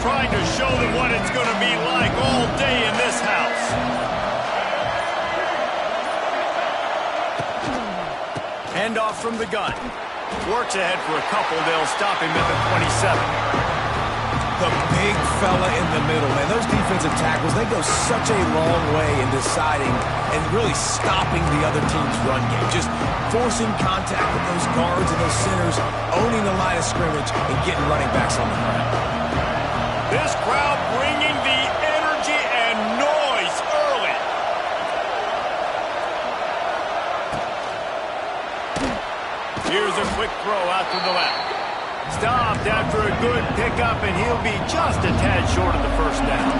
trying to show them what it's going to be like all day in this house. Handoff from the gun. Works ahead for a couple. They'll stop him at the 27. The big fella in the middle, man. Those defensive tackles, they go such a long way in deciding and really stopping the other team's run game. Just forcing contact with those guards and those centers, owning the line of scrimmage, and getting running backs on the ground. This crowd bringing the energy and noise early. Here's a quick throw out to the left. Stopped after a good pickup, and he'll be just a tad short of the first down.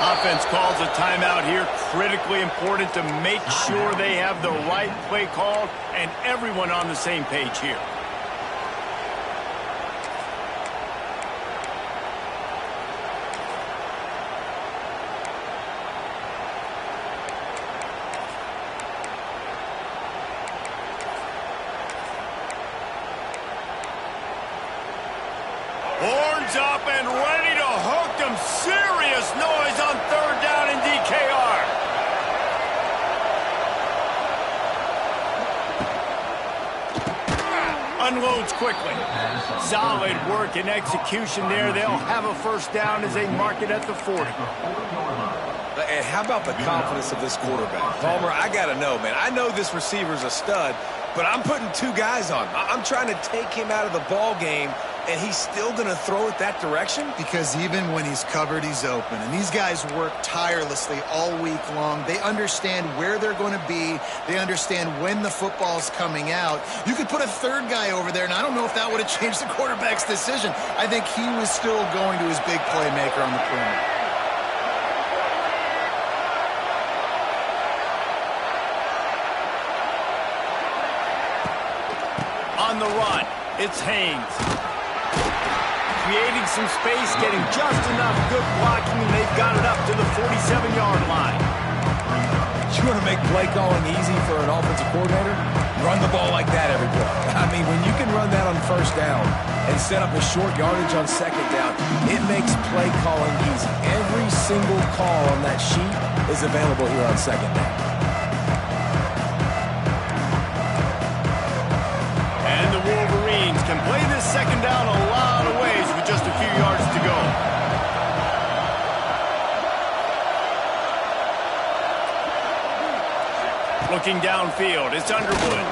Offense calls a timeout here. Critically important to make sure they have the right play called and everyone on the same page here. Horns up and ready to hook them. Serious noise on third down in DKR. Unloads quickly. Solid work and execution there. They'll have a first down as they mark it at the 40. And how about the confidence of this quarterback? Palmer, I got to know, man. I know this receiver's a stud, but I'm putting two guys on him. I'm trying to take him out of the ball game, and he's still going to throw it that direction? Because even when he's covered, he's open. And these guys work tirelessly all week long. They understand where they're going to be. They understand when the football's coming out. You could put a third guy over there, and I don't know if that would have changed the quarterback's decision. I think he was still going to his big playmaker on the perimeter. On the run, it's Haynes. Creating some space, getting just enough good blocking, and they've got it up to the 47-yard line. You want to make play calling easy for an offensive coordinator? Run the ball like that every play. I mean, when you can run that on first down and set up a short yardage on second down, it makes play calling easy. Every single call on that sheet is available here on second down. And the Wolverines can play this second down a lot of ways with just a few yards to go. Looking downfield, it's Underwood.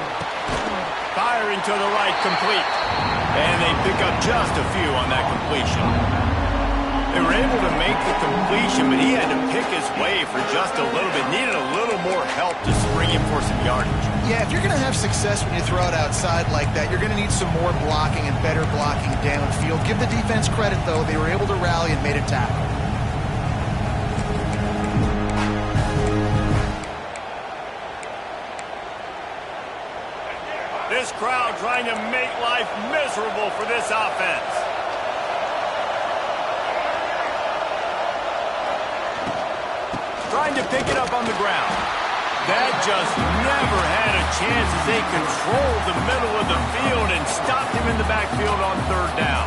Firing to the right, complete. And they pick up just a few on that completion. They were able to make the completion, but he had to pick his way for just a little bit. Needed a little more help to spring him for some yardage. Yeah, if you're going to have success when you throw it outside like that, you're going to need some more blocking and better blocking downfield. Give the defense credit, though. They were able to rally and made a tackle. This crowd trying to make life miserable for this offense. Trying to pick it up on the ground. That just never had a chance as they controlled the middle of the field and stopped him in the backfield on third down.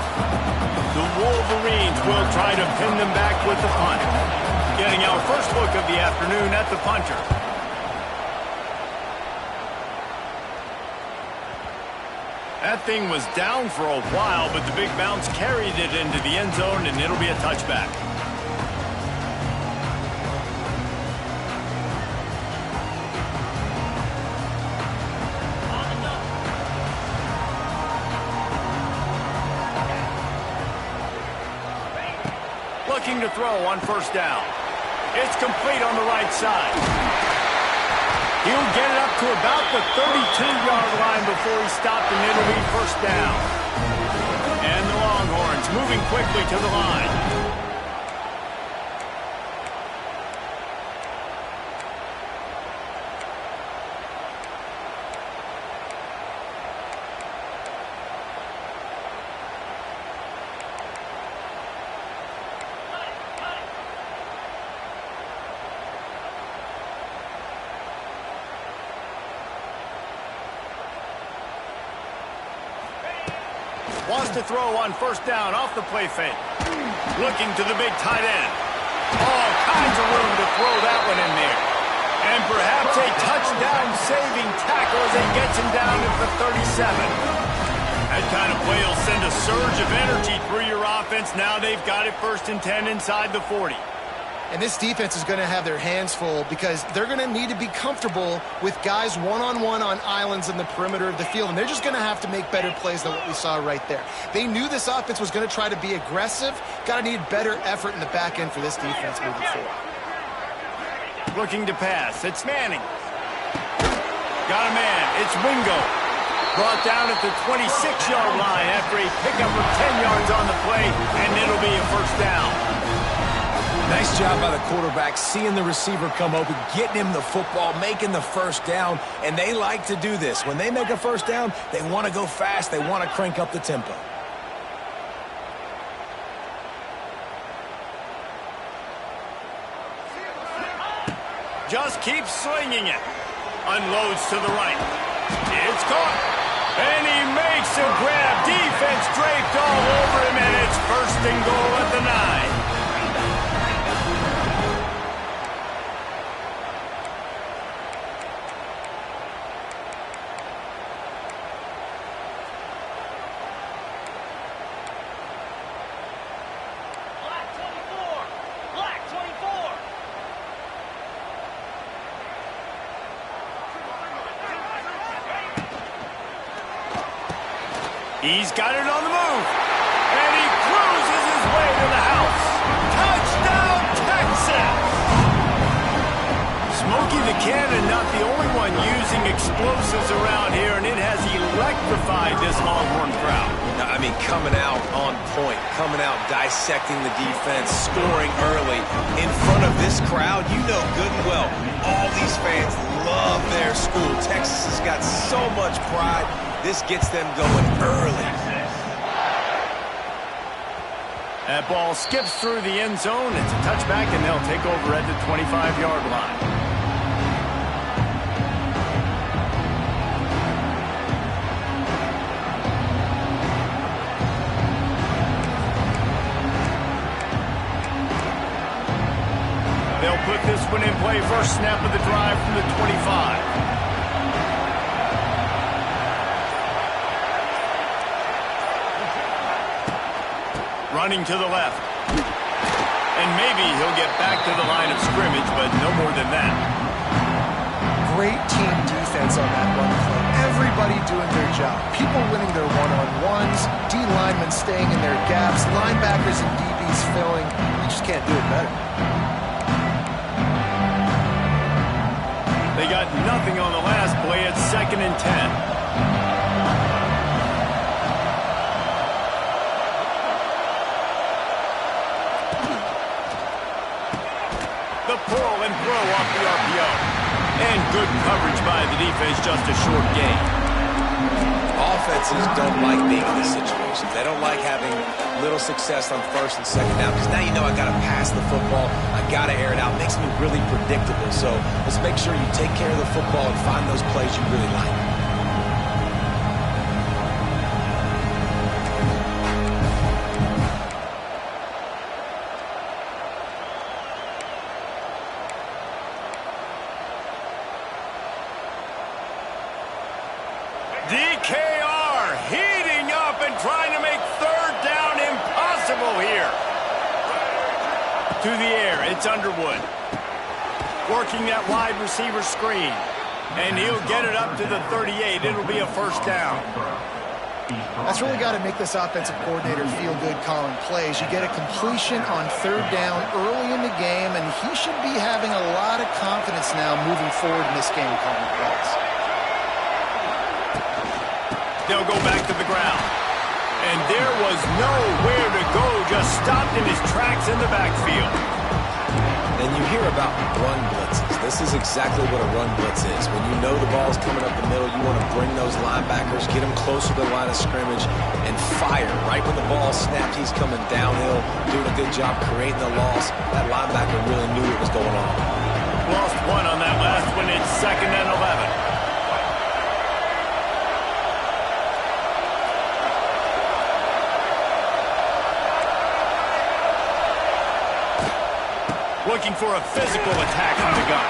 The Wolverines will try to pin them back with the punt. Getting our first look of the afternoon at the punter. That thing was down for a while, but the big bounce carried it into the end zone, and it'll be a touchback. Looking to throw on first down. It's complete on the right side. He'll get it up to about the 32-yard line before he stopped, and it'll be first down. And the Longhorns moving quickly to the line. Wants to throw on first down off the play fake. Looking to the big tight end. All kinds of room to throw that one in there. And perhaps a touchdown-saving tackle as he gets him down at the 37. That kind of play will send a surge of energy through your offense. Now they've got it 1st and 10 inside the 40. And this defense is going to have their hands full because they're going to need to be comfortable with guys one-on-one on islands in the perimeter of the field. And they're just going to have to make better plays than what we saw right there. They knew this offense was going to try to be aggressive. Got to need better effort in the back end for this defense moving forward. Looking to pass. It's Manning. Got a man. It's Wingo. Brought down at the 26-yard line after a pickup of 10 yards on the play, and it'll be a first down. Nice job by the quarterback, seeing the receiver come open, getting him the football, making the first down, and they like to do this. When they make a first down, they want to go fast. They want to crank up the tempo. Just keeps swinging it. Unloads to the right. It's caught. And he makes a grab. Defense draped all over him, and it's 1st and goal at the 9. He's got it on the move, and he cruises his way to the house. Touchdown, Texas! Smokey the Cannon not the only one using explosives around here, and it has electrified this Longhorn crowd. I mean, coming out on point, coming out dissecting the defense, scoring early. In front of this crowd, you know good and well, all these fans love their school. Texas has got so much pride. This gets them going early. That ball skips through the end zone. It's a touchback, and they'll take over at the 25-yard line. They'll put this one in play. First snap of the drive from the 25. Running to the left. And maybe he'll get back to the line of scrimmage, but no more than that. Great team defense on that run play. Everybody doing their job. People winning their one-on-ones, D-linemen staying in their gaps, linebackers and DBs filling. You just can't do it better. They got nothing on the last play. It's 2nd and 10. The pull and throw off the RPO. And good coverage by the defense, just a short gain. Offenses don't like being in this situation. They don't like having little success on 1st and 2nd down, because now you know I got to pass the football. I got to air it out. It makes me really predictable. So let's make sure you take care of the football and find those plays you really like. DKR heating up and trying to make 3rd down impossible here. To the air, it's Underwood. Working that wide receiver screen. And he'll get it up to the 38. It'll be a first down. That's really got to make this offensive coordinator feel good calling plays. You get a completion on 3rd down early in the game, and he should be having a lot of confidence now moving forward in this game calling plays. They'll go back to the ground. And there was nowhere to go, just stopped in his tracks in the backfield. And you hear about run blitzes. This is exactly what a run blitz is. When you know the ball's coming up the middle, you want to bring those linebackers, get them closer to the line of scrimmage, and fire. Right when the ball snapped, he's coming downhill, doing a good job creating the loss. That linebacker really knew what was going on. Lost one on that last one. It's 2nd and 11. looking for a physical attack from the gun.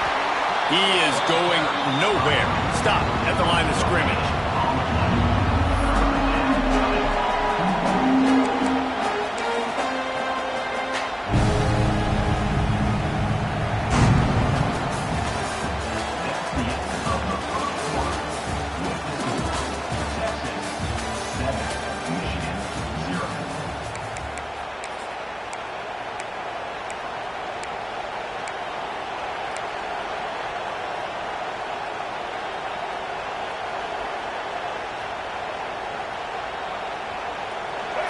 He is going nowhere. Stop at the line of scrimmage.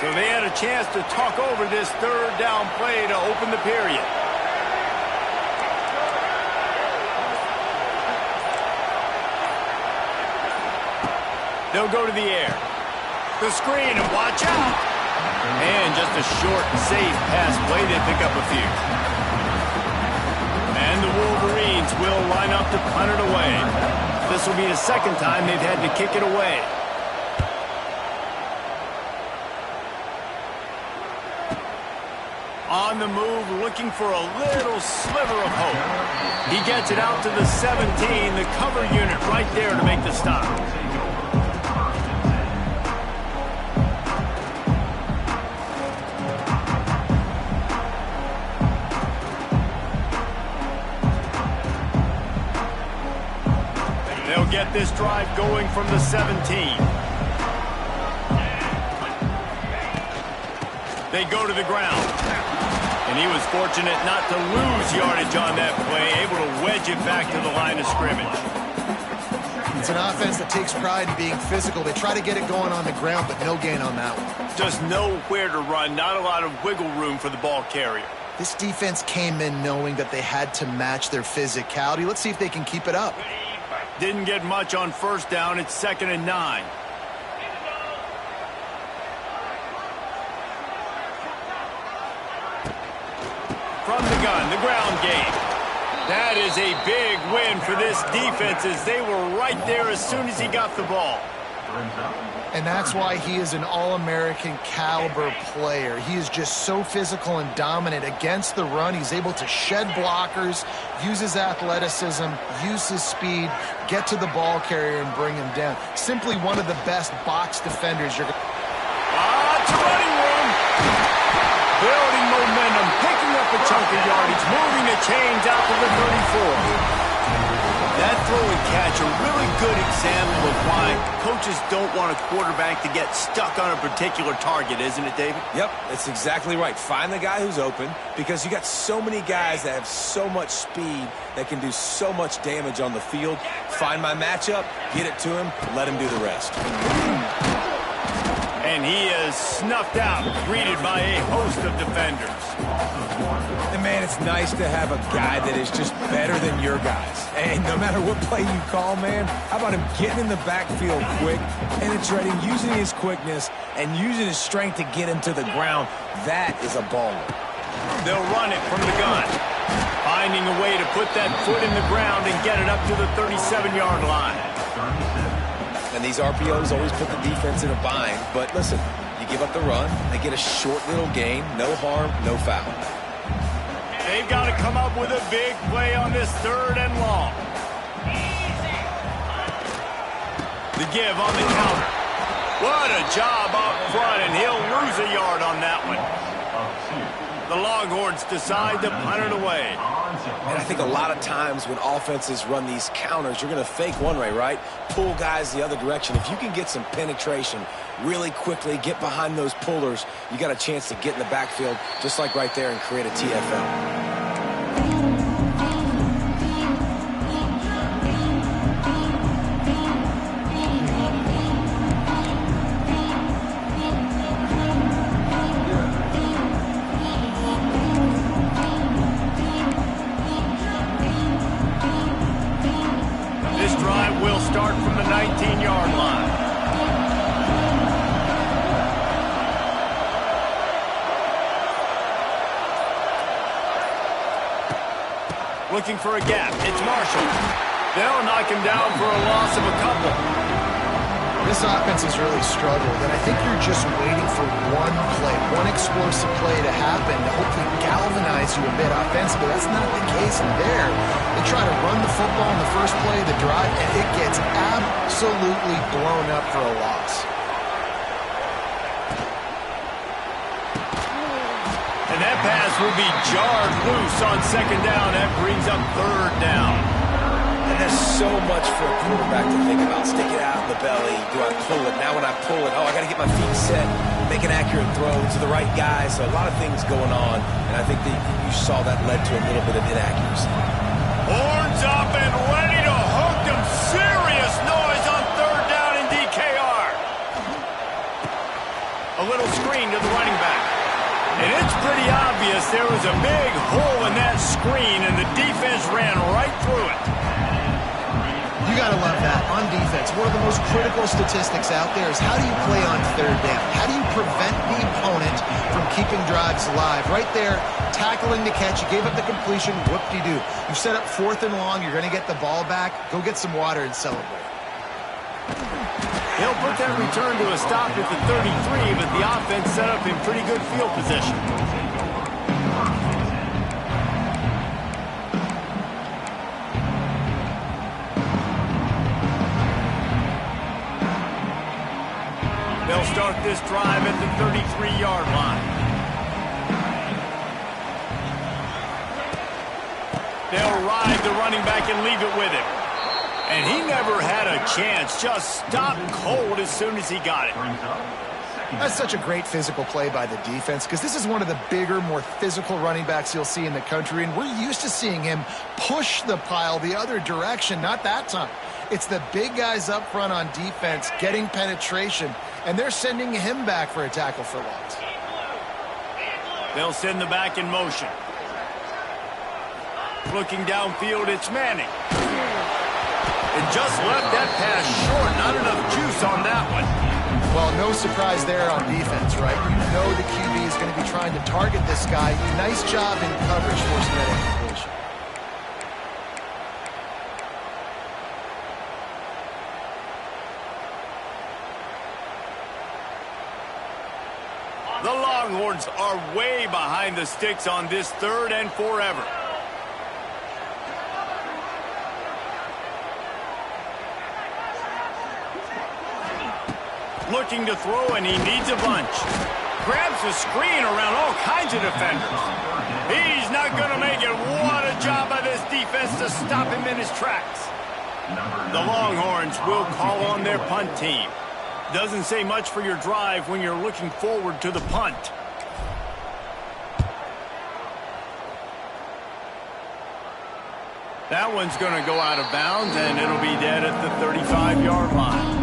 So they had a chance to talk over this third down play to open the period. They'll go to the air. The screen, and watch out. And just a short, safe pass play. They pick up a few. And the Wolverines will line up to punt it away. This will be the second time they've had to kick it away. On the move, looking for a little sliver of hope. He gets it out to the 17, the cover unit right there to make the stop. They'll get this drive going from the 17. They go to the ground. And he was fortunate not to lose yardage on that play, able to wedge it back to the line of scrimmage. It's an offense that takes pride in being physical. They try to get it going on the ground, but no gain on that one. Just nowhere to run, not a lot of wiggle room for the ball carrier. This defense came in knowing that they had to match their physicality. Let's see if they can keep it up. Didn't get much on first down. It's 2nd and 9. From the gun, the ground game. That is a big win for this defense as they were right there as soon as he got the ball. And that's why he is an All-American caliber player. He is just so physical and dominant against the run. He's able to shed blockers, use his athleticism, use his speed, get to the ball carrier and bring him down. Simply one of the best box defenders you're going to... It's a running room. Building momentum, picking up a chunk of yardage, moving the chains out to the 34. That throw and catch, a really good example of why coaches don't want a quarterback to get stuck on a particular target, isn't it, David? Yep, that's exactly right. Find the guy who's open because you got so many guys that have so much speed that can do so much damage on the field. Find my matchup, get it to him, let him do the rest. And he is snuffed out, greeted by a host of defenders. And, man, it's nice to have a guy that is just better than your guys. And no matter what play you call, man, how about him getting in the backfield quick, penetrating, using his quickness, and using his strength to get him to the ground. That is a baller. They'll run it from the gun, finding a way to put that foot in the ground and get it up to the 37-yard line. And these RPOs always put the defense in a bind. But listen, you give up the run, they get a short little gain, no harm, no foul. They've got to come up with a big play on this 3rd and long. The give on the counter. What a job up front, and he'll lose a yard on that one. The Longhorns decide to punt it away. And I think a lot of times when offenses run these counters, you're going to fake one way, right? Pull guys the other direction. If you can get some penetration really quickly, get behind those pullers, you got a chance to get in the backfield just like right there and create a TFL. Start from the 19-yard line. Looking for a gap. It's Marshall. They'll knock him down for a loss of a couple. This offense has really struggled, and I think you're just waiting for one play, one explosive play to happen to hopefully galvanize you a bit offensively. That's not the case in there. They try to run the football in the first play of the drive, and it gets absolutely blown up for a loss. And that pass will be jarred loose on second down. That brings up third down. And there's so much for a quarterback to think about. Stick it out in the belly. Do I pull it? Now when I pull it, I got to get my feet set, make an accurate throw to the right guy. So a lot of things going on, and I think that you saw that led to a little bit of inaccuracy. Horns up and ready to hook them. Serious noise on third down in DKR. A little screen to the running back. And it's pretty obvious there was a big hole in that screen, and the defense ran right through it. You got to love that on defense. One of the most critical statistics out there is how do you play on third down? How do you prevent the opponent from keeping drives alive? Right there, tackling the catch. You gave up the completion. Whoop-de-doo. You've set up 4th and long. You're going to get the ball back. Go get some water and celebrate. He'll put that return to a stop at the 33, but the offense set up in pretty good field position. They'll start this drive at the 33-yard line. They'll ride the running back and leave it with him. And he never had a chance, just stopped cold as soon as he got it. That's such a great physical play by the defense because this is one of the bigger, more physical running backs you'll see in the country, and we're used to seeing him push the pile the other direction. Not that time. It's the big guys up front on defense getting penetration, and they're sending him back for a tackle for loss. They'll send the back in motion. Looking downfield, it's Manning. And just left that pass short. Not enough juice on that one. Well, no surprise there on defense, right? You know the QB is going to be trying to target this guy. Nice job in coverage forcing that incompletion. The Longhorns are way behind the sticks on this 3rd and forever. Looking to throw, and he needs a bunch. Grabs the screen around all kinds of defenders. He's not going to make it. What a job by this defense to stop him in his tracks. The Longhorns will call on their punt team. Doesn't say much for your drive when you're looking forward to the punt. That one's going to go out of bounds, and it'll be dead at the 35-yard line.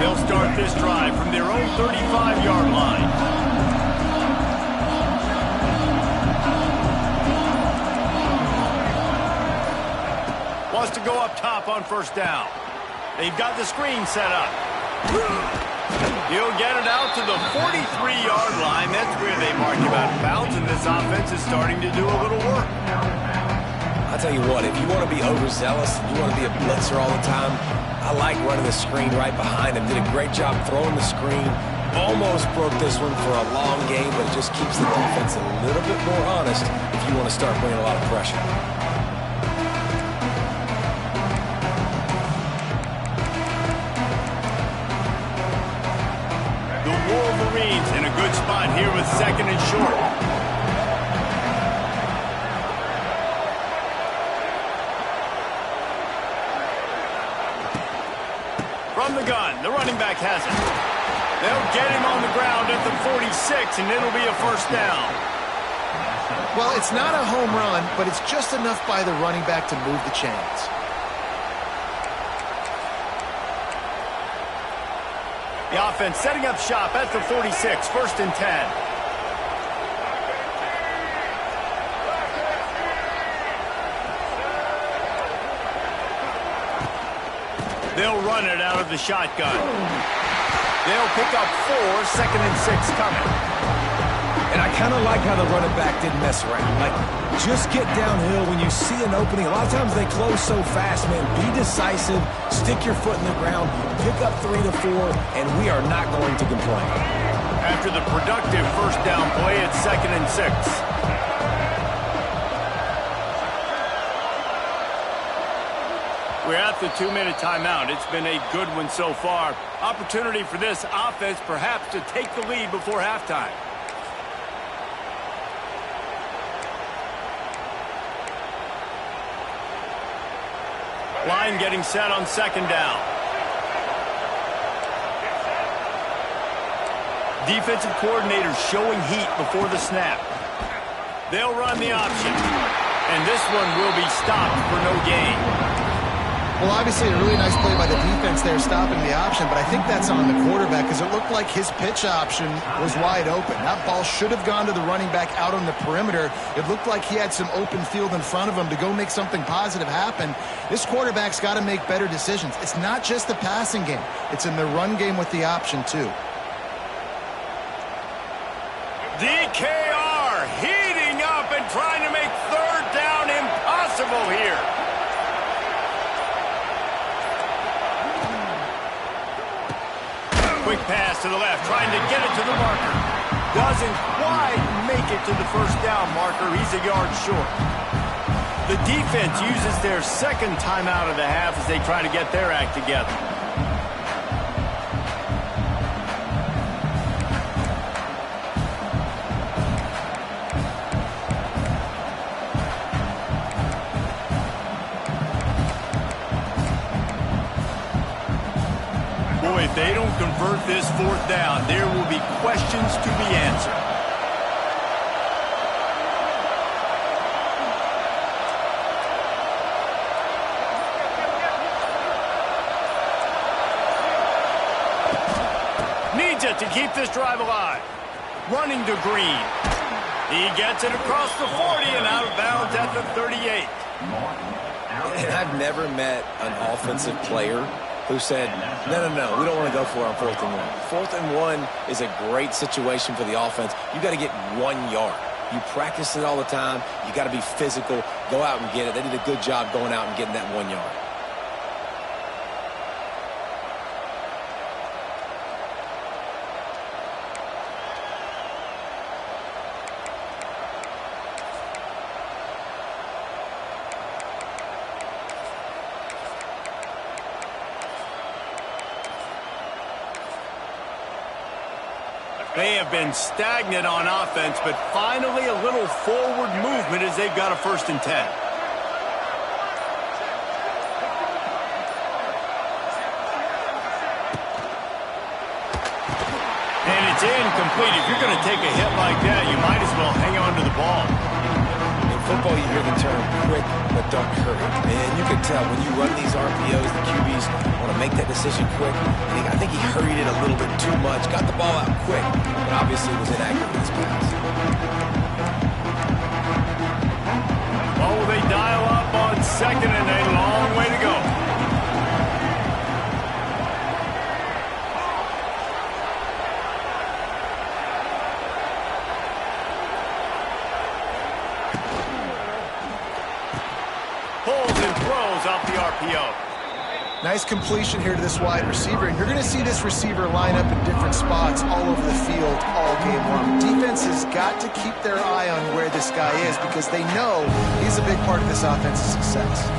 They'll start this drive from their own 35-yard line. Wants to go up top on first down. They've got the screen set up. He'll get it out to the 43-yard line. That's where they mark him out of bounds, and this offense is starting to do a little work. I'll tell you what, if you want to be overzealous, you want to be a blitzer all the time, I like running the screen right behind him. Did a great job throwing the screen. Almost broke this one for a long game, but it just keeps the defense a little bit more honest if you want to start bringing a lot of pressure. The Wolverines in a good spot here with 2nd and short. From the gun, the running back has it. They'll get him on the ground at the 46, and it'll be a first down. Well, it's not a home run, but it's just enough by the running back to move the chains. The offense setting up shop at the 46, first and 10. They'll run it out of the shotgun. They'll pick up 4, second and 6 coming. And I kind of like how the running back didn't mess around. Like, just get downhill when you see an opening. A lot of times they close so fast, man. Be decisive, stick your foot in the ground, pick up 3 to 4, and we are not going to complain. After the productive first down play, it's second and 6. We're at the 2-minute timeout. It's been a good one so far. Opportunity for this offense perhaps to take the lead before halftime. Line getting set on second down. Defensive coordinator showing heat before the snap. They'll run the option. And this one will be stopped for no gain. Well, obviously a really nice play by the defense there stopping the option, but I think that's on the quarterback because it looked like his pitch option was wide open. That ball should have gone to the running back out on the perimeter. It looked like he had some open field in front of him to go make something positive happen. This quarterback's got to make better decisions. It's not just the passing game. It's in the run game with the option, too. DKR heating up and trying to make third down impossible here. Quick pass to the left, trying to get it to the marker. Doesn't quite make it to the first down marker. He's a yard short. The defense uses their second timeout of the half as they try to get their act together. If they don't convert this fourth down, there will be questions to be answered. Needs it to keep this drive alive. Running to Green. He gets it across the 40 and out of bounds at the 38. And I've never met an offensive player who said, no, we don't want to go for it on 4th and 1. 4th and 1 is a great situation for the offense. You got to get 1 yard. You practice it all the time. You got to be physical. Go out and get it. They did a good job going out and getting that 1 yard. They have been stagnant on offense, but finally a little forward movement as they've got a 1st and 10. And it's incomplete. If you're going to take a hit like that, you might as well hang on to the ball. In football, you hear the term quick, but don't hurry. And you can tell when you run these RPOs, the QBs want to make that decision quick. I think he hurried it a little bit too much, got the ball out quick, but obviously was inaccurate in his pass. Oh, they dial up on second and a long way to go. Pulls and throws off the RPO. Nice completion here to this wide receiver, and you're going to see this receiver line up in different spots all over the field all game long. Defense has got to keep their eye on where this guy is because they know he's a big part of this offense's success.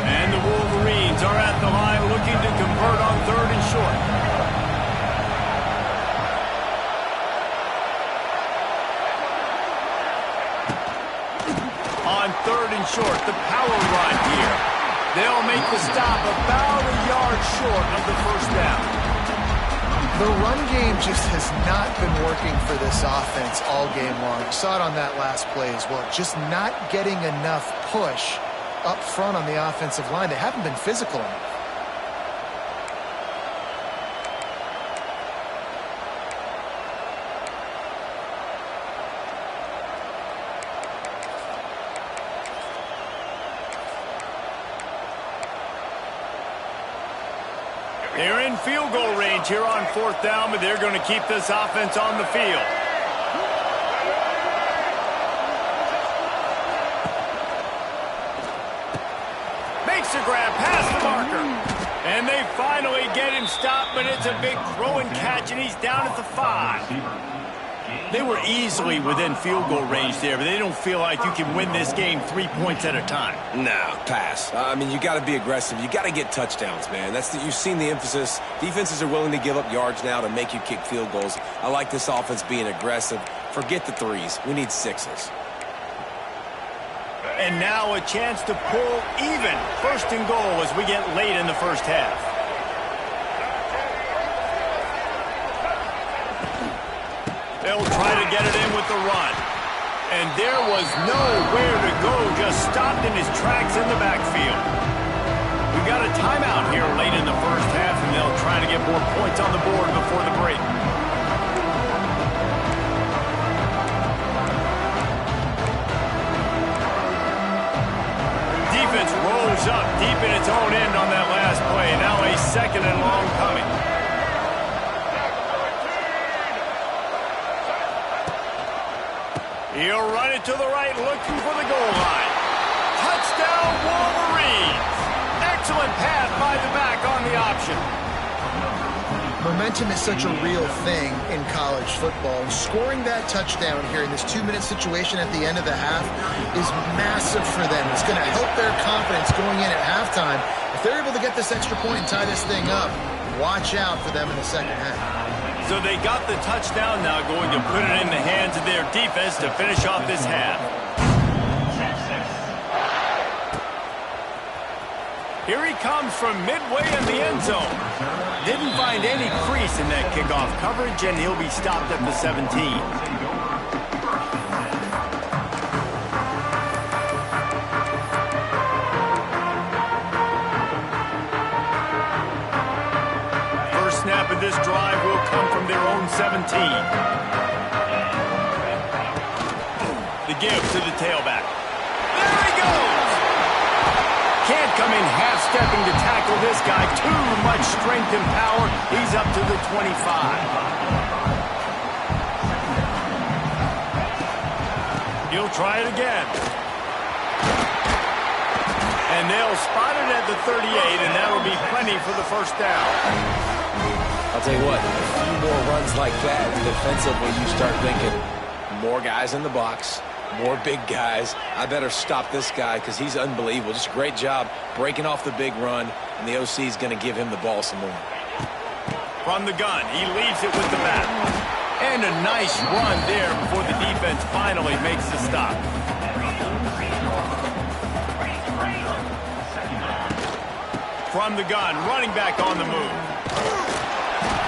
And the Wolverines are at the line looking to convert on 3rd and short. On 3rd and short, the power run here. They'll make the stop about a yard short of the first down. The run game just has not been working for this offense all game long. You saw it on that last play as well. Just not getting enough push up front on the offensive line. They haven't been physical enough. They're in field goal range here on fourth down, but they're going to keep this offense on the field. Makes a grab past the marker. And they finally get him stopped, but it's a big throw and catch, and he's down at the 5. They were easily within field goal range there, but they don't feel like you can win this game 3 points at a time. No, pass. I mean, you got to be aggressive. You got to get touchdowns, man. You've seen the emphasis. Defenses are willing to give up yards now to make you kick field goals. I like this offense being aggressive. Forget the 3s. We need 6s. And now a chance to pull even. First and goal as we get late in the first half. They'll try to get it in with the run. And there was nowhere to go, just stopped in his tracks in the backfield. We've got a timeout here late in the first half, and they'll try to get more points on the board before the break. Defense rolls up deep in its own end on that last play. Now a second and long coming. He'll run it to the right, looking for the goal line. Touchdown, Wolverines! Excellent pass by the back on the option. Momentum is such a real thing in college football. Scoring that touchdown here in this 2-minute situation at the end of the half is massive for them. It's going to help their confidence going in at halftime. If they're able to get this extra point and tie this thing up, watch out for them in the second half. So they got the touchdown, now going to put it in the hands of their defense to finish off this half. Here he comes from midway in the end zone. Didn't find any crease in that kickoff coverage, and he'll be stopped at the 17. Snap of this drive will come from their own 17. The give to the tailback. There he goes! Can't come in half-stepping to tackle this guy. Too much strength and power. He's up to the 25. He'll try it again. And they'll spot it at the 38, and that'll be plenty for the first down. I'll tell you what, a few more runs like that, defensively you start thinking, more guys in the box, more big guys. I better stop this guy because he's unbelievable. Just a great job breaking off the big run, and the OC is going to give him the ball some more. From the gun, he leaves it with the back. And a nice run there before the defense finally makes the stop. From the gun, running back on the move.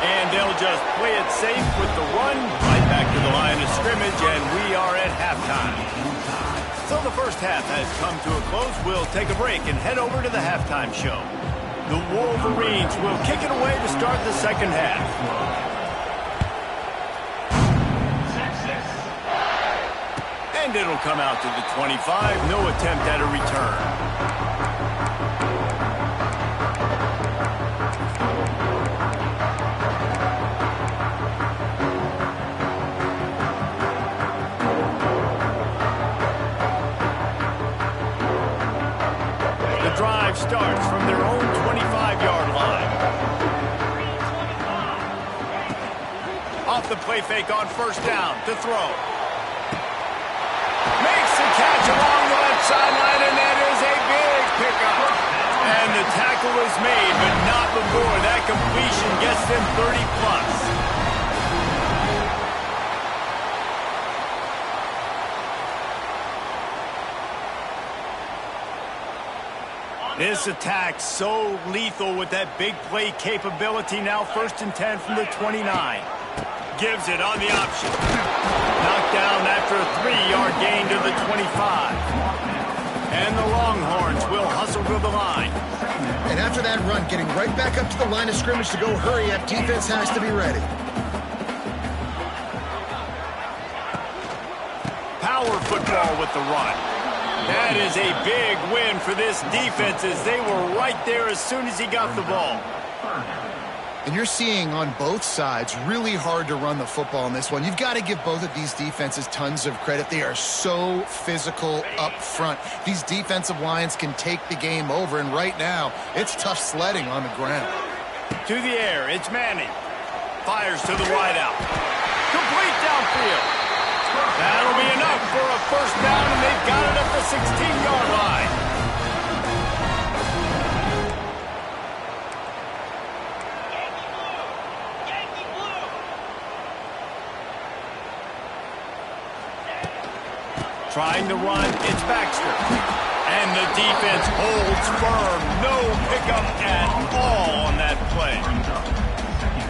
And they'll just play it safe with the run right back to the line of scrimmage, and we are at halftime. So the first half has come to a close. We'll take a break and head over to the halftime show. The Wolverines will kick it away to start the second half. And it'll come out to the 25. No attempt at a return. Starts from their own 25-yard line. Off the play fake on first down to throw. Makes the catch along the left sideline, and that is a big pickup. And the tackle is made, but not before that completion gets them 30+. This attack so lethal with that big play capability. Now 1st and 10 from the 29. Gives it on the option. Knocked down after a 3-yard gain to the 25. And the Longhorns will hustle to the line. And after that run, getting right back up to the line of scrimmage to go hurry up, defense has to be ready. Power football with the run. That is a big win for this defense as they were right there as soon as he got the ball. And you're seeing on both sides really hard to run the football in this one. You've got to give both of these defenses tons of credit. They are so physical up front. These defensive lines can take the game over, and right now, it's tough sledding on the ground. To the air, it's Manning. Fires to the wideout. Complete downfield. That'll be enough for a 1st down, and they've got it at the 16-yard line. Trying to run, it's Baxter. And the defense holds firm. No pickup at all on that play.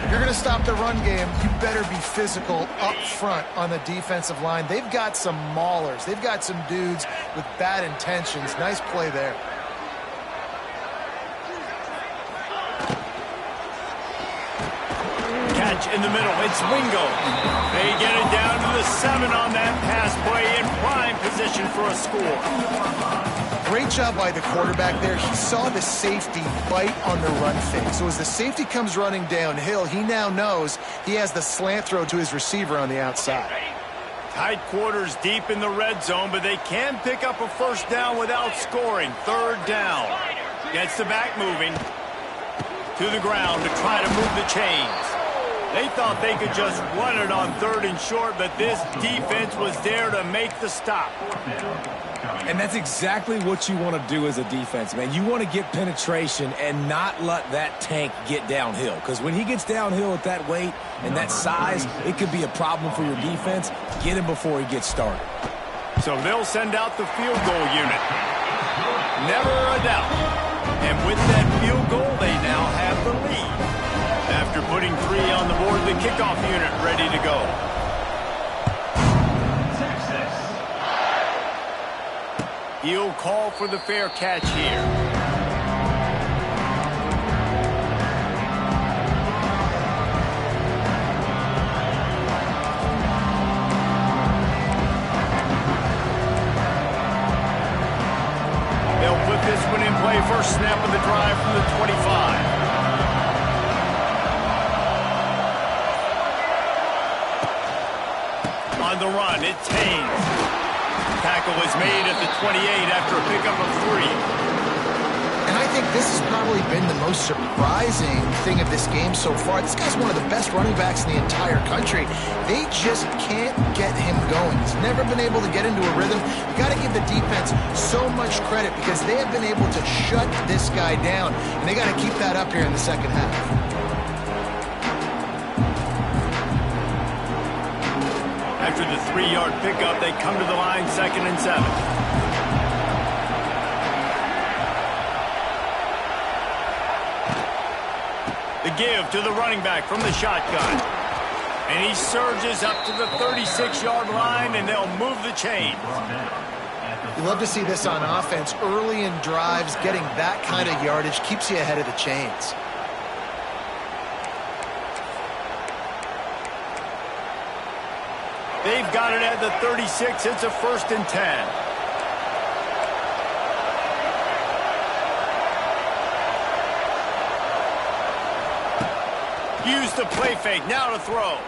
If you're going to stop the run game, you better be physical up front on the defensive line. They've got some maulers. They've got some dudes with bad intentions. Nice play there. Catch in the middle. It's Wingo. They get it down to the 7 on that pass play in prime position for a score. Great job by the quarterback there. He saw the safety bite on the run fake. So as the safety comes running downhill, he now knows he has the slant throw to his receiver on the outside. Tight quarters deep in the red zone, but they can pick up a 1st down without scoring. 3rd down. Gets the back moving to the ground to try to move the chains. They thought they could just run it on 3rd and short, but this defense was there to make the stop. And that's exactly what you want to do as a defense, man. You want to get penetration and not let that tank get downhill. Because when he gets downhill at that weight and that size, it could be a problem for your defense. Get him before he gets started. So they'll send out the field goal unit. Never a doubt. And with that field goal, they now have the lead. After putting 3 on the board, the kickoff unit ready to go. He'll call for the fair catch here. They'll put this one in play. 1st snap of the drive from the 25. On the run, it's Haynes. Tackle was made at the 28 after a pickup of 3. And I think this has probably been the most surprising thing of this game so far. This guy's one of the best running backs in the entire country. They just can't get him going. He's never been able to get into a rhythm. You got to give the defense so much credit because they have been able to shut this guy down. And they got to keep that up here in the 2nd half. After the 3-yard pickup, they come to the line 2nd and 7. The give to the running back from the shotgun. And he surges up to the 36-yard line, and they'll move the chain. You love to see this on offense. Early in drives, getting that kind of yardage keeps you ahead of the chains. They've got it at the 36. It's a 1st and 10. Use the play fake. Now to throw.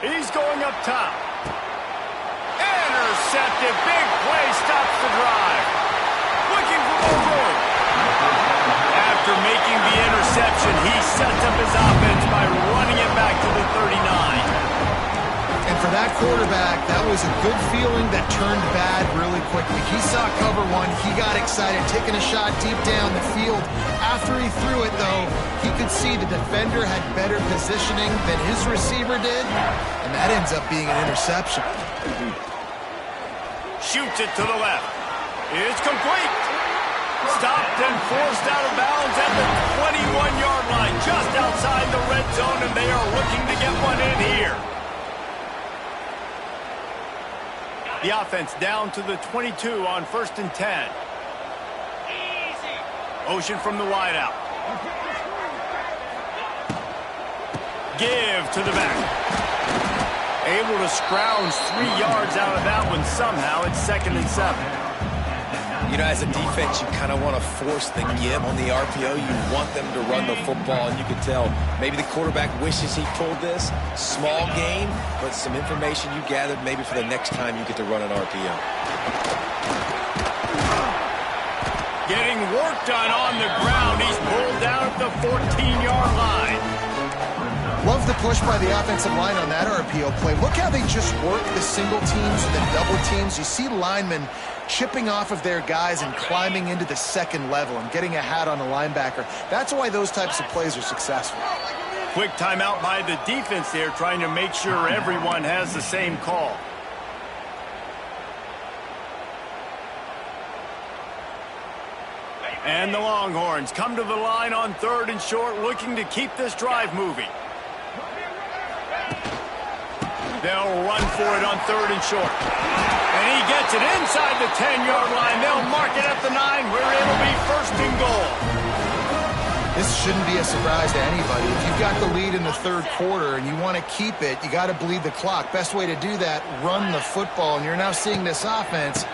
He's going up top. Intercepted. Big play. Stops the drive. Looking for more room. After making the interception, he sets up his offense by running it back to the 39. And for that quarterback, that was a good feeling that turned bad really quickly. He saw cover 1. He got excited, taking a shot deep down the field. After he threw it, though, he could see the defender had better positioning than his receiver did, and that ends up being an interception. Shoots it to the left. It's complete. Stopped and forced out of bounds at the 21-yard line, just outside the red zone, and they are looking to get one in here. The offense down to the 22 on 1st and 10. Motion from the wideout. Give to the back. Able to scrounge 3 yards out of that one somehow. It's 2nd and 7. You know, as a defense, you kind of want to force the give on the RPO. You want them to run the football, and you can tell maybe the quarterback wishes he pulled this. Small gain, but some information you gathered maybe for the next time you get to run an RPO. Getting work done on the ground. He's pulled down at the 14-yard line. Love the push by the offensive line on that RPO play. Look how they just work the single teams and the double teams. You see linemen chipping off of their guys and climbing into the second level and getting a hat on a linebacker. That's why those types of plays are successful. Quick timeout by the defense there, trying to make sure everyone has the same call. And the Longhorns come to the line on 3rd and short, looking to keep this drive moving. They'll run for it on 3rd and short. And he gets it inside the 10-yard line. They'll mark it at the 9, where it'll be 1st and goal. This shouldn't be a surprise to anybody. If you've got the lead in the 3rd quarter and you want to keep it, you got to bleed the clock. Best way to do that, run the football. And you're now seeing this offense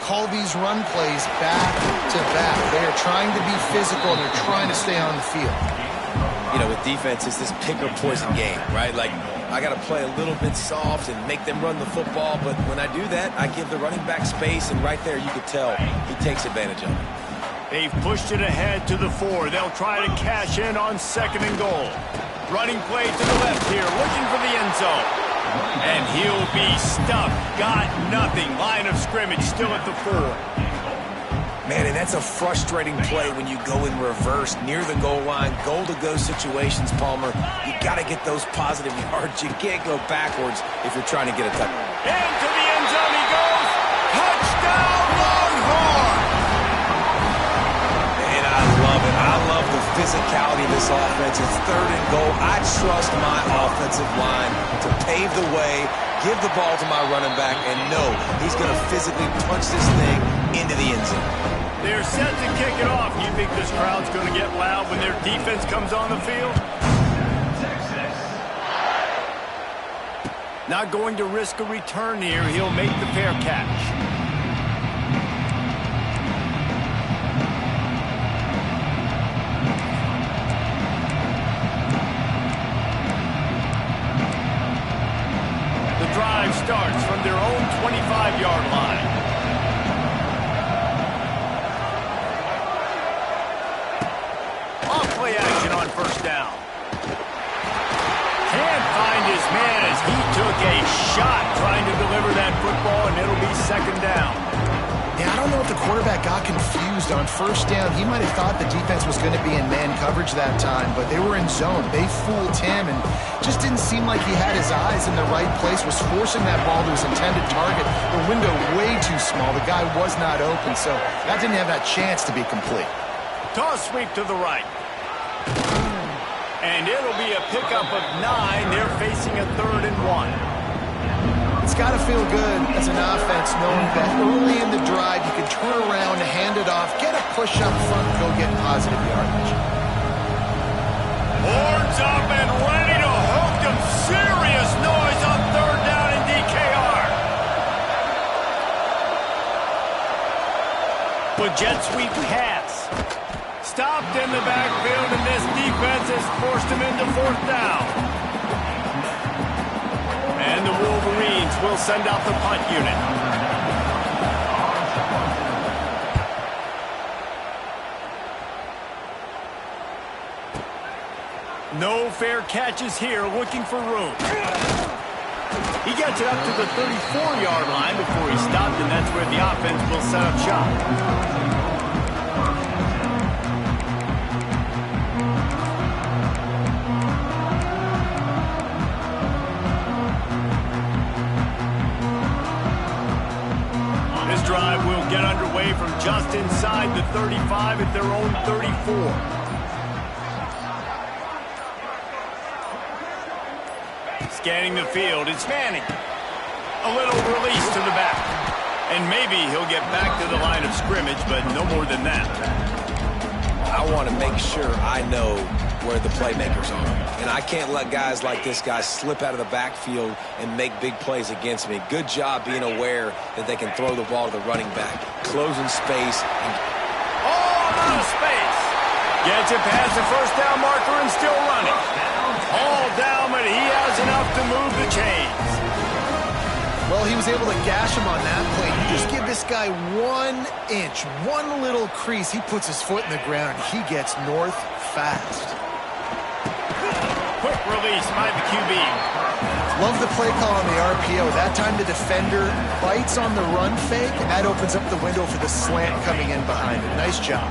call these run plays back to back. They are trying to be physical, and they're trying to stay on the field. You know, with defense, it's this pick or poison game, right? Like, I got to play a little bit soft and make them run the football, but when I do that, I give the running back space, and right there you could tell he takes advantage of it. They've pushed it ahead to the 4. They'll try to cash in on 2nd and goal. Running play to the left here, looking for the end zone. And he'll be stuffed. Got nothing. Line of scrimmage still at the 4. Man, and that's a frustrating play when you go in reverse near the goal line, goal-to-go situations, Palmer. You got to get those positive yards. You can't go backwards if you're trying to get a touchdown. Into the end zone he goes. Touchdown, Longhorns! And I love it. I love the physicality of this offense. It's 3rd and goal. I trust my offensive line to pave the way, give the ball to my running back, and know he's going to physically punch this thing into the end zone. They're set to kick it off. You think this crowd's going to get loud when their defense comes on the field? Not going to risk a return here. He'll make the fair catch. The drive starts from their own 25-yard line. Play action on 1st down. Can't find his man as he took a shot trying to deliver that football, and it'll be 2nd down. Yeah, I don't know if the quarterback got confused on 1st down. He might have thought the defense was going to be in man coverage that time, but they were in zone. They fooled him and just didn't seem like he had his eyes in the right place, was forcing that ball to his intended target. The window way too small. The guy was not open, so that didn't have that chance to be complete. Toss sweep to the right. And it'll be a pickup of 9. They're facing a 3rd and 1. It's got to feel good as an offense knowing that early in the drive you can turn around, hand it off, get a push up front, go get positive yardage. Horns up and ready to hook them. Serious noise on 3rd down in DKR. But jet sweep pass. Stopped in the backfield, and this defense has forced him into 4th down. And the Wolverines will send out the punt unit. No fair catches here, looking for room. He gets it up to the 34-yard line before he stopped, and that's where the offense will set up shop. drive will get underway from just inside the 35 at their own 34. Scanning the field, it's Manning. A little release to the back. And maybe he'll get back to the line of scrimmage, but no more than that. I want to make sure I know where the playmakers are. And I can't let guys like this guy slip out of the backfield and make big plays against me. Good job being aware that they can throw the ball to the running back. Closing space. Out of space. Gets it past the first down marker and still running. All down, but he has enough to move the chains. Well, he was able to gash him on that play. You just give this guy 1 inch, one little crease. He puts his foot in the ground, and he gets north fast. Quick release by the QB. Love the play call on the RPO. That time the defender bites on the run fake, and that opens up the window for the slant coming in behind it. Nice job.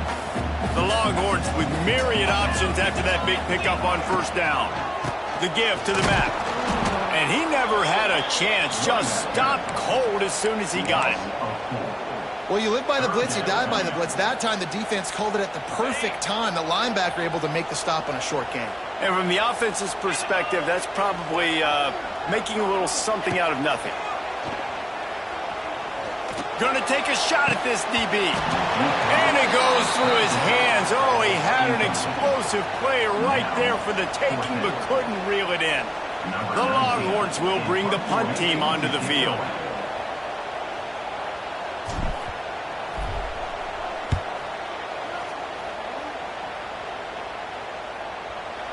The Longhorns with myriad options after that big pickup on first down. The give to the back. And he never had a chance, just stopped cold as soon as he got it. Well, you live by the blitz, you die by the blitz. That time the defense called it at the perfect time. The linebacker able to make the stop on a short gain. And from the offense's perspective, that's probably making a little something out of nothing. Going to take a shot at this DB. And it goes through his hands. Oh, he had an explosive play right there for the taking, but couldn't reel it in. The Longhorns will bring the punt team onto the field.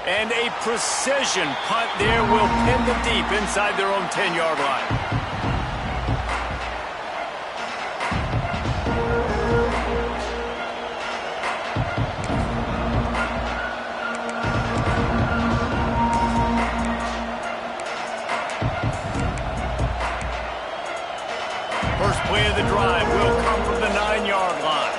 And a precision punt there will pin them deep inside their own 10-yard line. First play of the drive will come from the 9-yard line.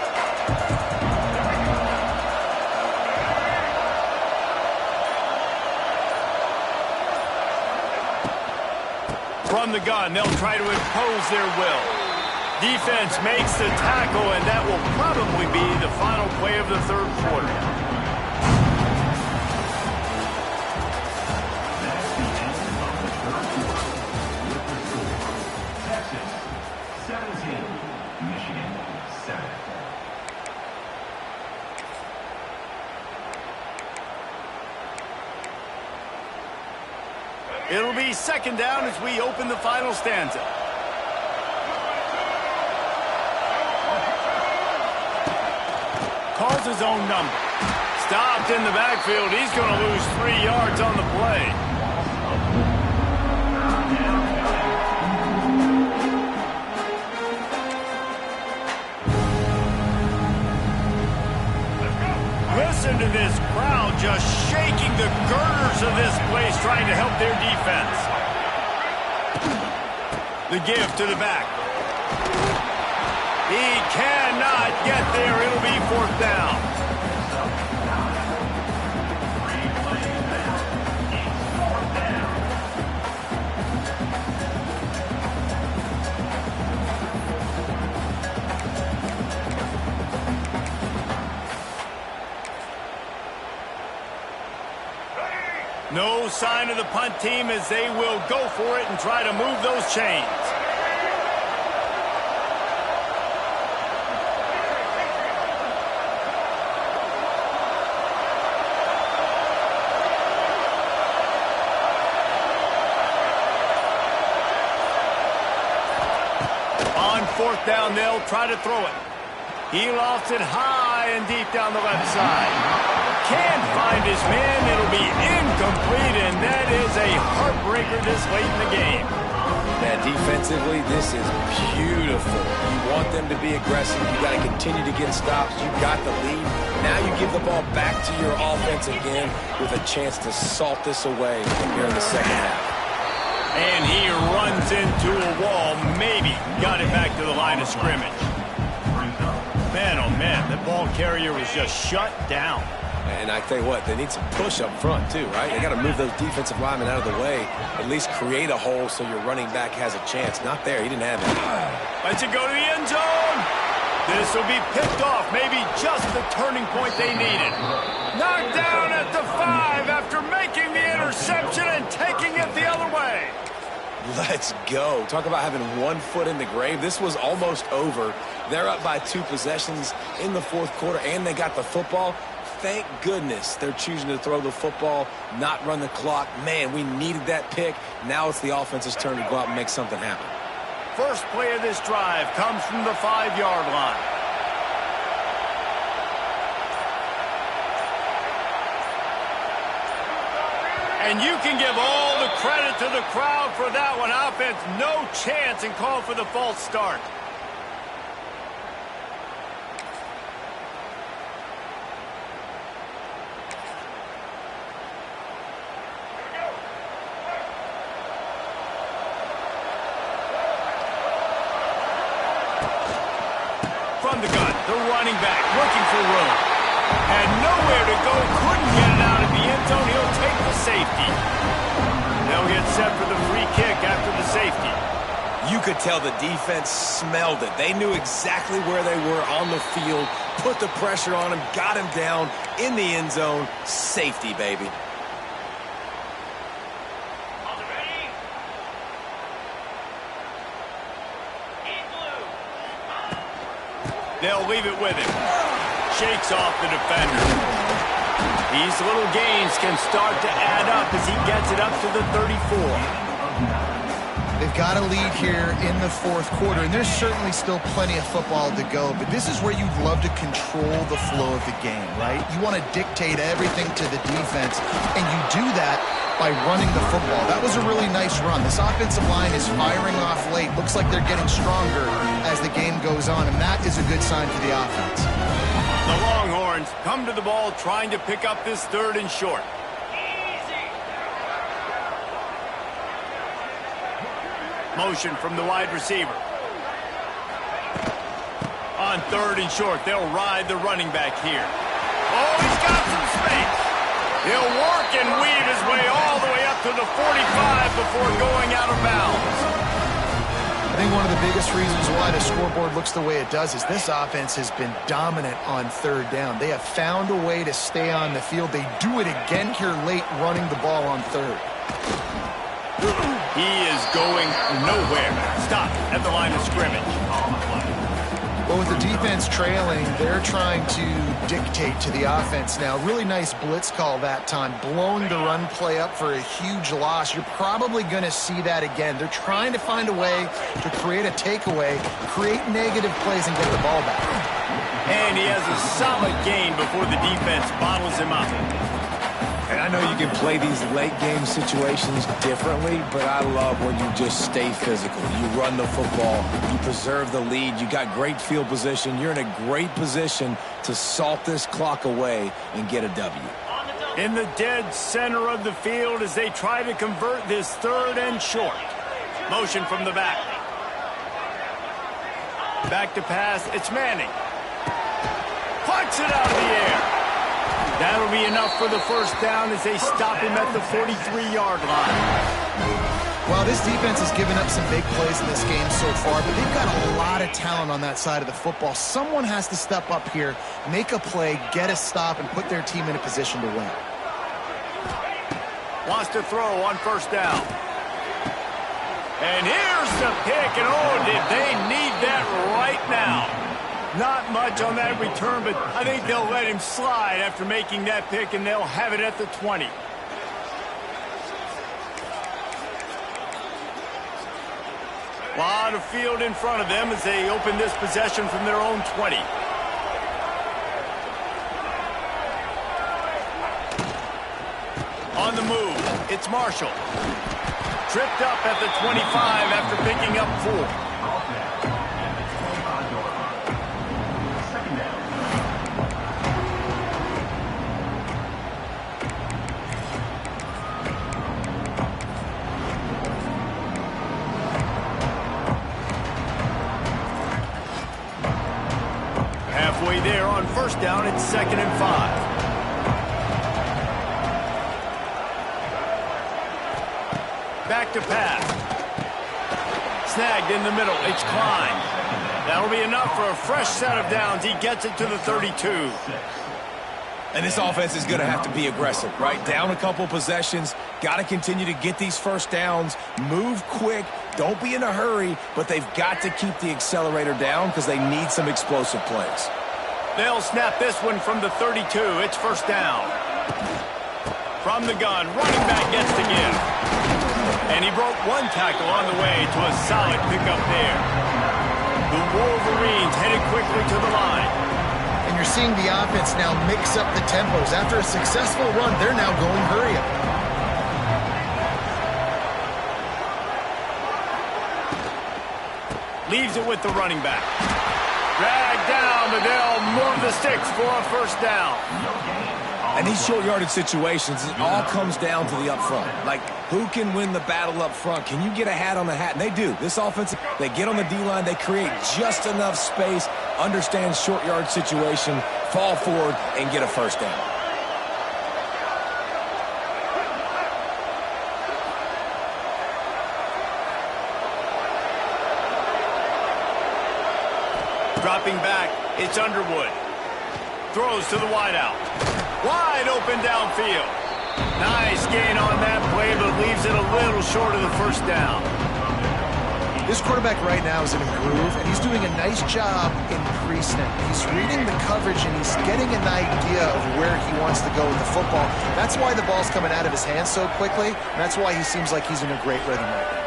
From the gun, they'll try to impose their will. Defense makes the tackle, and that will probably be the final play of the third quarter. It'll be second down as we open the final stanza. Calls his own number. Stopped in the backfield. He's going to lose 3 yards on the play. Listen to this crowd just shaking the girders of this place, trying to help their defense. The give to the back. He cannot get there. It'll be fourth down. No sign of the punt team as they will go for it and try to move those chains. On fourth down, they'll try to throw it. He lofts it high and deep down the left side. Can't find his man. It'll be incomplete, and that is a heartbreaker this late in the game. Man, defensively, this is beautiful. You want them to be aggressive. You got to continue to get stops. You got the lead. Now you give the ball back to your offense again with a chance to salt this away here in the second half. And he runs into a wall. Maybe got it back to the line of scrimmage. Man, oh man, the ball carrier was just shut down. And I tell you what, they need some push up front too, right? They got to move those defensive linemen out of the way, at least create a hole so your running back has a chance. Not there. He didn't have it. Lets it go to the end zone. This will be picked off. Maybe just the turning point they needed. Knocked down at the 5 after making the interception and taking it the other way. Let's go. Talk about having one foot in the grave. This was almost over. They're up by 2 possessions in the fourth quarter, and they got the football. Thank goodness they're choosing to throw the football, not run the clock. Man, we needed that pick. Now it's the offense's turn to go out and make something happen. First play of this drive comes from the 5-yard line. And you can give all the credit to the crowd for that one. Offense, no chance, and call for the false start. From the gun, the running back looking for room. Had nowhere to go, couldn't get it out of the end zone. He'll take the safety. They'll get set for the free kick after the safety. You could tell the defense smelled it. They knew exactly where they were on the field, put the pressure on him, got him down in the end zone. Safety, baby. They'll leave it with him. Shakes off the defender. These little gains can start to add up as he gets it up to the 34. They've got a lead here in the fourth quarter, and there's certainly still plenty of football to go, but this is where you'd love to control the flow of the game, right? You want to dictate everything to the defense, and you do that by running the football. That was a really nice run. This offensive line is firing off late. Looks like they're getting stronger as the game goes on, and that is a good sign for the offense. The Longhorns come to the ball trying to pick up this 3rd and short. Motion from the wide receiver. On 3rd and short, they'll ride the running back here. Oh, he's got some space. He'll work and weave his way all the way up to the 45 before going out of bounds. I think one of the biggest reasons why the scoreboard looks the way it does is this offense has been dominant on 3rd down. They have found a way to stay on the field. They do it again here late, running the ball on 3rd. He is going nowhere. Stop at the line of scrimmage. Well, with the defense trailing, they're trying to dictate to the offense now. Really nice blitz call that time, blowing the run play up for a huge loss. You're probably going to see that again. They're trying to find a way to create a takeaway, create negative plays, and get the ball back. And he has a solid gain before the defense bottles him up. And I know you can play these late game situations differently, but I love when you just stay physical. You run the football, you preserve the lead, you got great field position, you're in a great position to salt this clock away and get a W. In the dead center of the field as they try to convert this 3rd and short. Motion from the back. Back to pass, it's Manning. Puts it out of the air. That'll be enough for the 1st down as they stop him at the 43-yard line. Well, this defense has given up some big plays in this game so far, but they've got a lot of talent on that side of the football. Someone has to step up here, make a play, get a stop, and put their team in a position to win. Wants to throw on 1st down. And here's the pick, and oh, did they need that right now. Not much on that return, but I think they'll let him slide after making that pick, and they'll have it at the 20. Lot of field in front of them as they open this possession from their own 20. On the move, it's Marshall. Tripped up at the 25 after picking up 4. Halfway there on 1st down, it's 2nd and 5. to pass. Snagged in the middle. It's Klein. That'll be enough for a fresh set of downs. He gets it to the 32. And this offense is going to have to be aggressive, right? Down a couple possessions. Got to continue to get these first downs. Move quick. Don't be in a hurry. But they've got to keep the accelerator down because they need some explosive plays. They'll snap this one from the 32. It's first down. From the gun, running back gets to give. And he broke one tackle on the way to a solid pickup there. The Wolverines headed quickly to the line. And you're seeing the offense now mix up the tempos. After a successful run, they're now going hurry up. Leaves it with the running back. Dragged down, but they'll move the sticks for a first down. And these short yardage situations, it all comes down to the up front. Like, who can win the battle up front? Can you get a hat on the hat? And they do. This offense, they get on the D-line, they create just enough space, understand short yard situation, fall forward, and get a first down. Dropping back, it's Underwood. Throws to the wideout. Wide open downfield. Nice gain on that play, but leaves it a little short of the first down. This quarterback right now is in a groove, and he's doing a nice job in pre-snap. He's reading the coverage, and he's getting an idea of where he wants to go with the football. That's why the ball's coming out of his hands so quickly, and that's why he seems like he's in a great rhythm right now.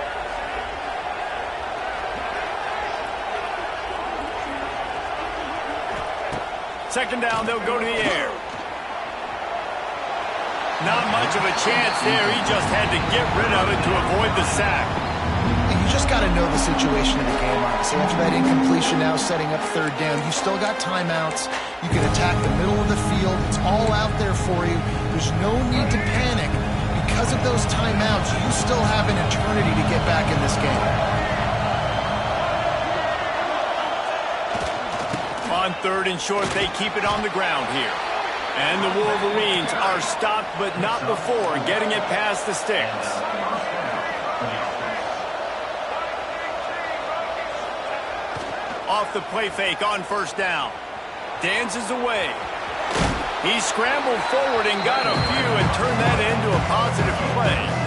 Second down, they'll go to the air. Not much of a chance there. He just had to get rid of it to avoid the sack. And you just got to know the situation of the game, obviously. After that incompletion, now setting up third down, you still got timeouts. You can attack the middle of the field. It's all out there for you. There's no need to panic. Because of those timeouts, you still have an eternity to get back in this game. On third and short, they keep it on the ground here. And the Wolverines are stopped, but not before getting it past the sticks. Off the play fake on first down. Dances away. He scrambled forward and got a few and turned that into a positive play.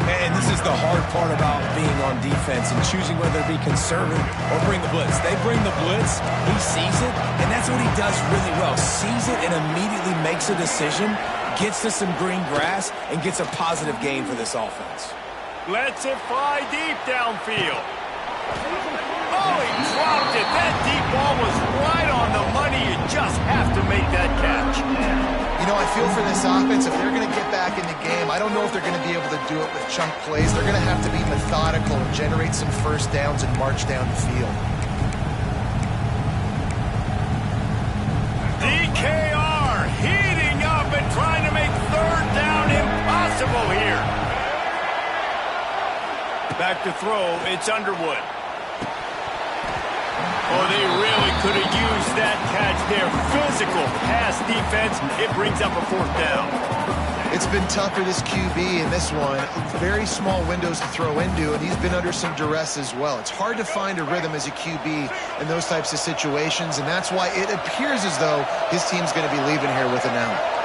And this is the hard part about being on defense and choosing whether to be conservative or bring the blitz. They bring the blitz, he sees it, and that's what he does really well. Sees it and immediately makes a decision, gets to some green grass, and gets a positive gain for this offense. Lets it fly deep downfield. Oh, he dropped it. That deep ball was right on the money. You just have to make that catch. You know, I feel for this offense, if they're going to get back in the game, I don't know if they're going to be able to do it with chunk plays. They're going to have to be methodical and generate some first downs and march down the field. DKR heating up and trying to make third down impossible here. Back to throw, it's Underwood. Oh, they really could have used that catch there. Physical pass defense. It brings up a fourth down. It's been tough for this QB in this one. Very small windows to throw into, and he's been under some duress as well. It's hard to find a rhythm as a QB in those types of situations, and that's why it appears as though his team's going to be leaving here with an out.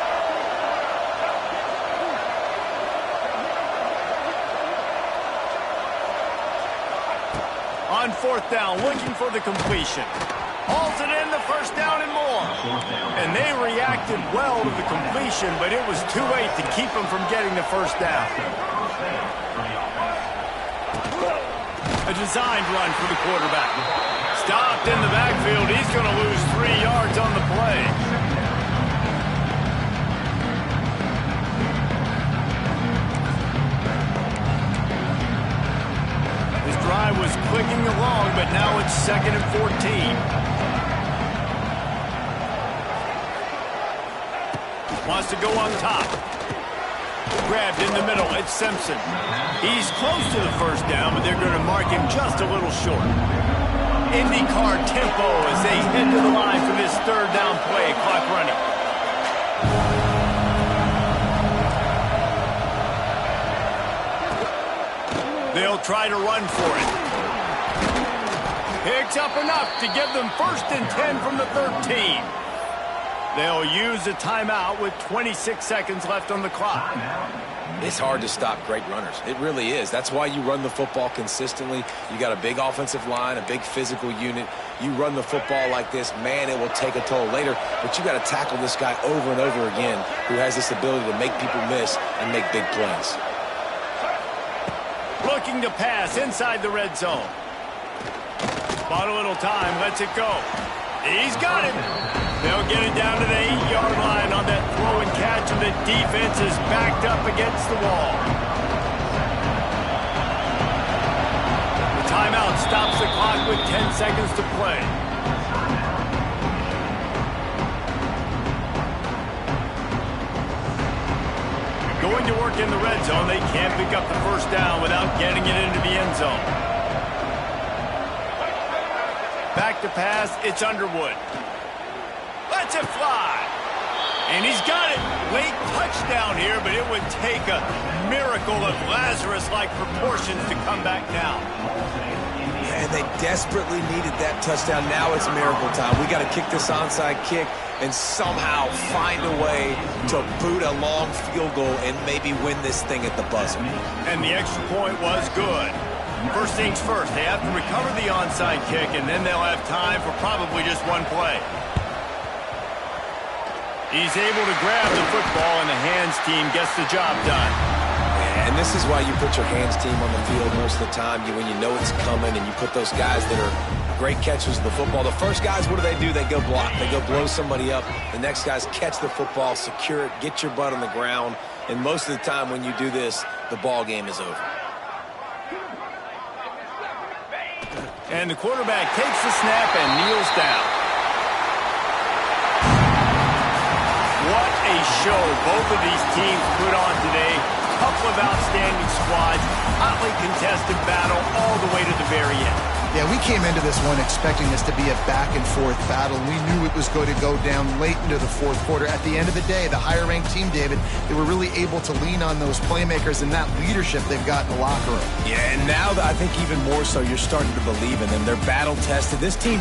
On fourth down, looking for the completion. Hauls it in, the first down and more. And they reacted well to the completion, but it was too late to keep them from getting the first down. A designed run for the quarterback. Stopped in the backfield. He's going to lose 3 yards on the play. Drive was clicking along, but now it's 2nd and 14. Wants to go on top. Grabbed in the middle. It's Simpson. He's close to the first down, but they're going to mark him just a little short. IndyCar tempo as they head to the line for this third down play. Clock running. They'll try to run for it. Picks up enough to give them 1st and 10 from the 13. They'll use a timeout with 26 seconds left on the clock. It's hard to stop great runners. It really is. That's why you run the football consistently. You got a big offensive line, a big physical unit. You run the football like this, man, it will take a toll later. But you got to tackle this guy over and over again who has this ability to make people miss and make big plays. Looking to pass inside the red zone. Bought a little time, lets it go. He's got it. They'll get it down to the 8-yard line on that throw and catch, and the defense is backed up against the wall. The timeout stops the clock with 10 seconds to play. Going to work in the red zone. They can't pick up the 1st down without getting it into the end zone. Back to pass, it's Underwood. Lets it fly. And he's got it. Late touchdown here, but it would take a miracle of Lazarus-like proportions to come back now. And they desperately needed that touchdown. Now it's miracle time. We got to kick this onside kick and somehow find a way to boot a long field goal and maybe win this thing at the buzzer. And the extra point was good. First things first, they have to recover the onside kick, and then they'll have time for probably just one play. He's able to grab the football, and the hands team gets the job done. And this is why you put your hands team on the field most of the time. When you know it's coming, and you put those guys that are great catchers of the football. The first guys, what do? They go block. They go blow somebody up. The next guys catch the football, secure it, get your butt on the ground. And most of the time when you do this, the ball game is over. And the quarterback takes the snap and kneels down. What a show both of these teams put on today. Couple of outstanding squads, hotly contested battle all the way to the very end. Yeah, we came into this one expecting this to be a back-and-forth battle. We knew it was going to go down late into the 4th quarter. At the end of the day, the higher-ranked team, David, they were really able to lean on those playmakers and that leadership they've got in the locker room. Yeah, and now I think even more so, you're starting to believe in them. They're battle-tested. This team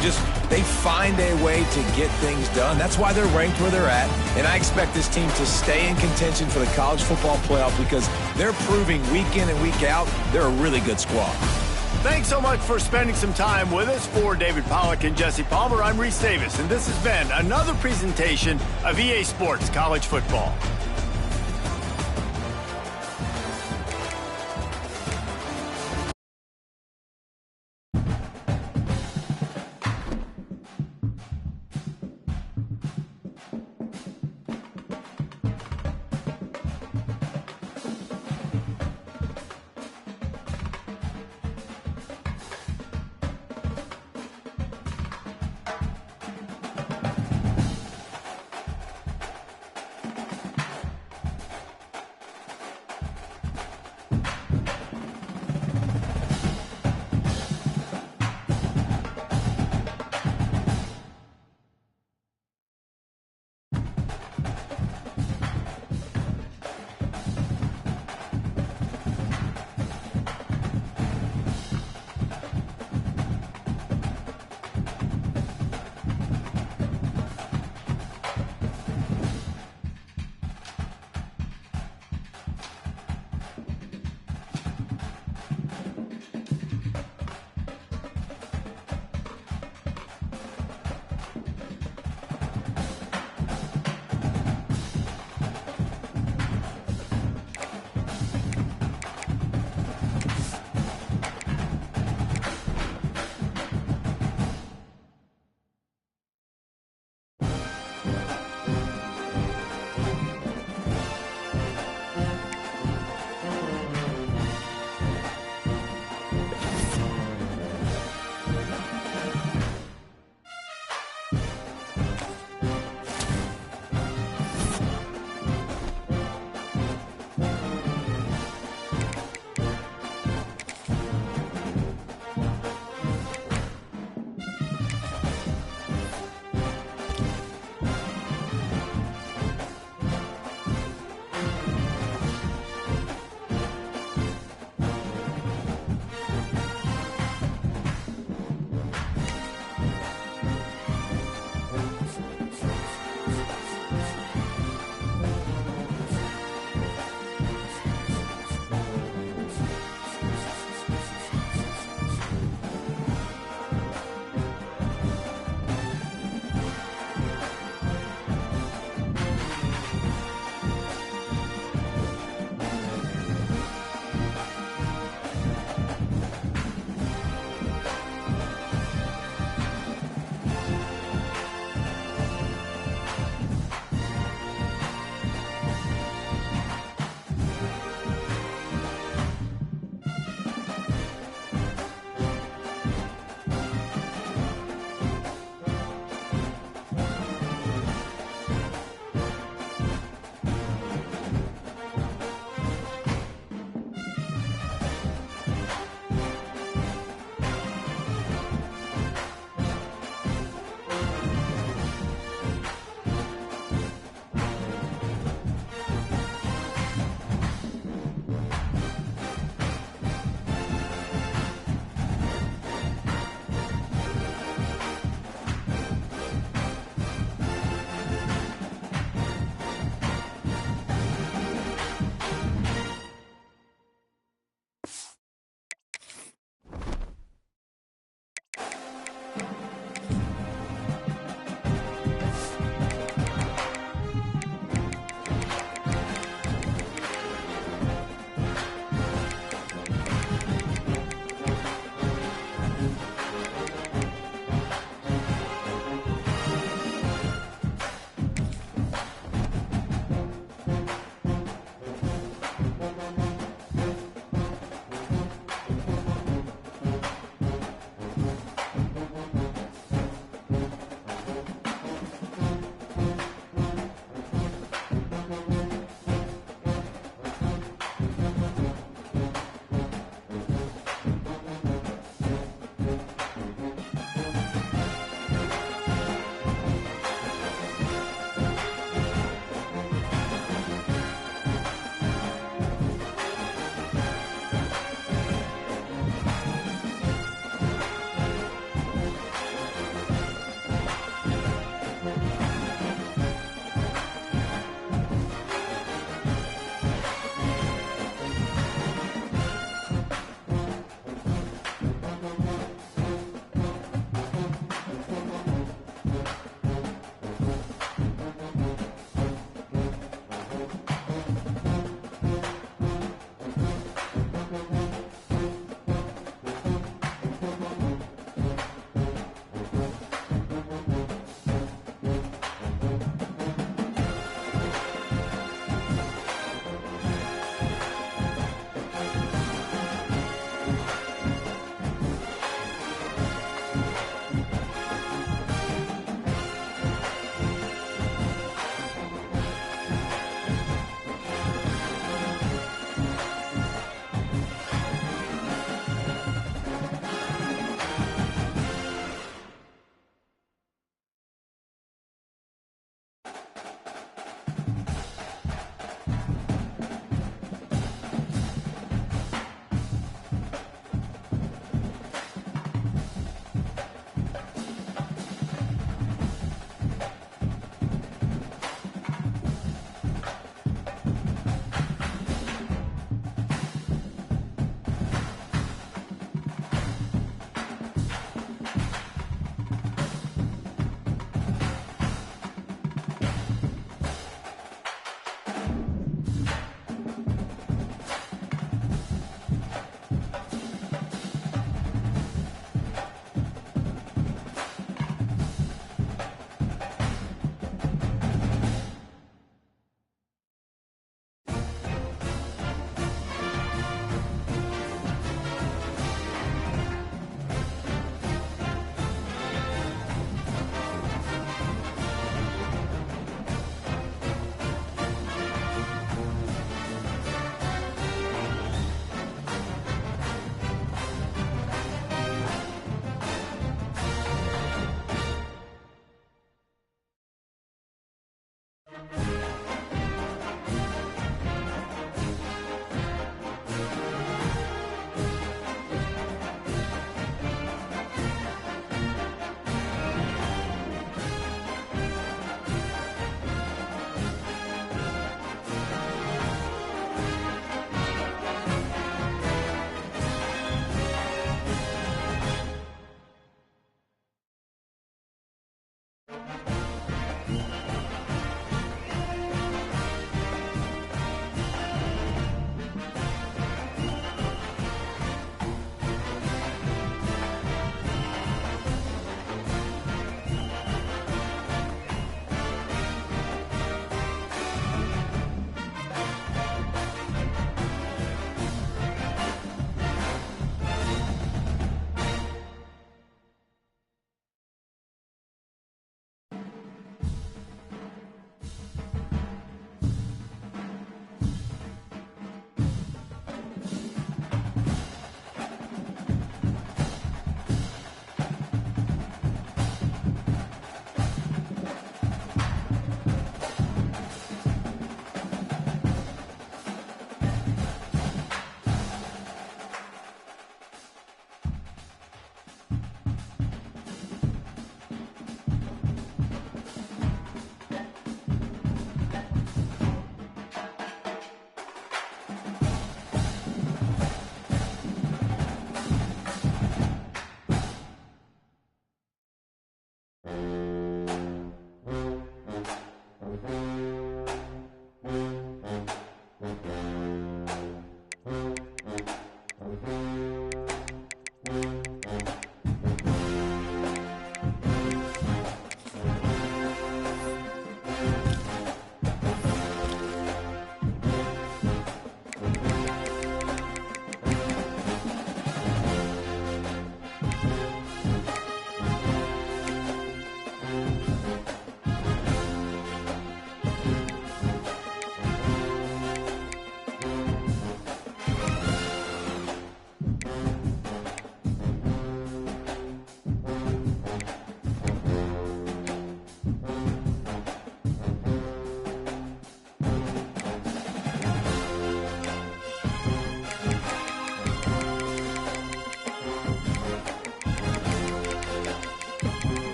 they find a way to get things done. That's why they're ranked where they're at. And I expect this team to stay in contention for the college football playoff because they're proving week in and week out they're a really good squad. Thanks so much for spending some time with us. For David Pollack and Jesse Palmer, I'm Reese Davis, and this has been another presentation of EA Sports College Football.